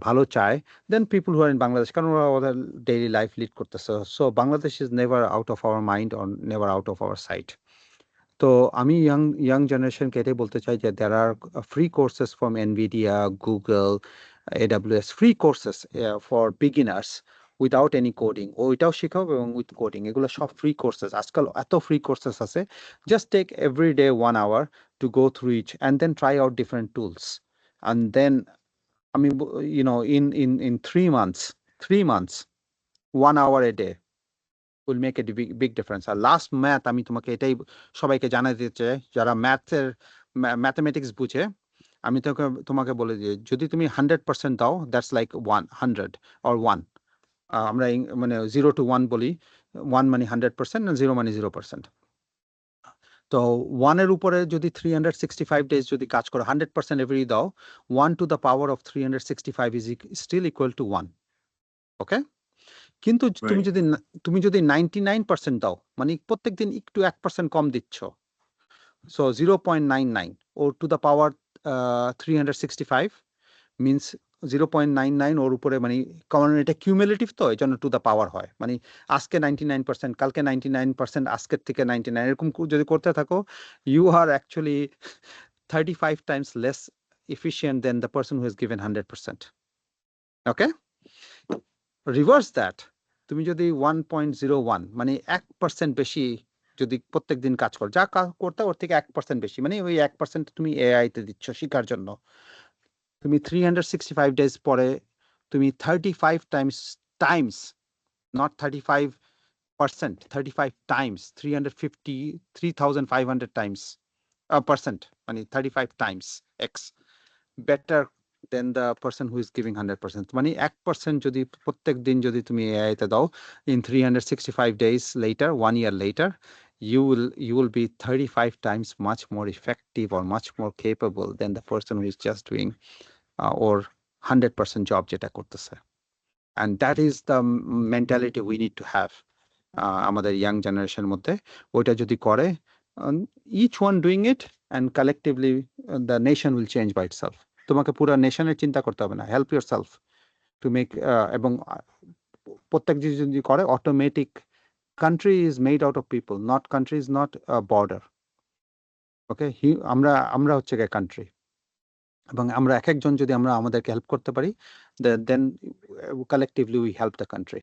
ভালো চায়, then people who are in Bangladesh, কারণ ওরা ওদের ডেইলি লাইফ লিড করতেছে। So Bangladesh is never out of our mind or never out of our sight. তো আমি ইয়াং জেনারেশনকে এটাই বলতে চাই যে there are free courses from NVIDIA, Google, AWS, free courses for beginners without any coding। ওইটাও শেখাবো এবং উইথ কোডিং, এগুলো সব ফ্রি কোর্সেস। আজকাল এত ফ্রি কোর্সেস আছে, just take every day 1 hour to go through each and then try out different tools and then আমি in 3 months 1 hour a day will make a big difference। আর last math আমি তোমাকে এটাই সবাইকে জানাই দিতে চাই, যারা ম্যাথমেটিক্স বুঝে। আমি তোমাকে বলে দিই, যদি তুমি 100% দাও, দ্যাটস লাইক 100 or 1। আমরা মানে 0 to 1 বলি, 1 মানে 100% আর 0 মানে 0%। তো 1 এর উপরে যদি 365 ডেজ যদি কাজ করো, 100% এভরি দাও, 1 to the power of 365 is still equal to 1। ওকে, কিন্তু Right. তুমি যদি 99% দাও, মানে প্রত্যেকদিন একটু 1% কম দিচ্ছ, so 0.99 or to the power 365 means 0.99 ওর উপরে, মানে কারণ এটা কিউমুলেটিভ, তো এই জন্য টু দ্য পাওয়ার হয়, মানে আজকে 99%, কালকে 99%, আজকের থেকে 99, এরকম যদি করতে থাকো, you are actually 35 times less efficient than the person who has given 100%। Okay, reverse that, তুমি যদি 1.01 মানে 1% বেশি যদি প্রত্যেক দিন কাজ করো, যা কাজ করতে ওর থেকে 1% বেশি, মানে ওই 1% তুমি এআই তে দিচ্ছ শেখার জন্য, তুমি 365 ডেজ পরে তুমি 35 Times, not 35%, 35 Times, 350 3,500 Times percent, মানে 35 Times x better then the person who is giving 100%। মানে 1% যদি প্রত্যেক দিন যদি তুমি এআই তে দাও, in 365 days later, 1 year later, you will be 35 times much more effective or much more capable than the person who is just doing or 100% job যেটা করতেছে। and that is the mentality we need to have আমাদের young জেনারেশনের মধ্যে। ওইটা যদি করে, each one doing it and collectively the nation will change by itself। তোমাকে পুরো নেশনের চিন্তা করতে হবে না, help yourself to make, এবং প্রত্যেক যদি করে automatic, country is made out of people, not country is not border. Okay, আমরা হচ্ছে গিয়ে কান্ট্রি, এবং আমরা এক একজন যদি আমরা আমাদেরকে হেল্প করতে পারি, then collectively we help the country.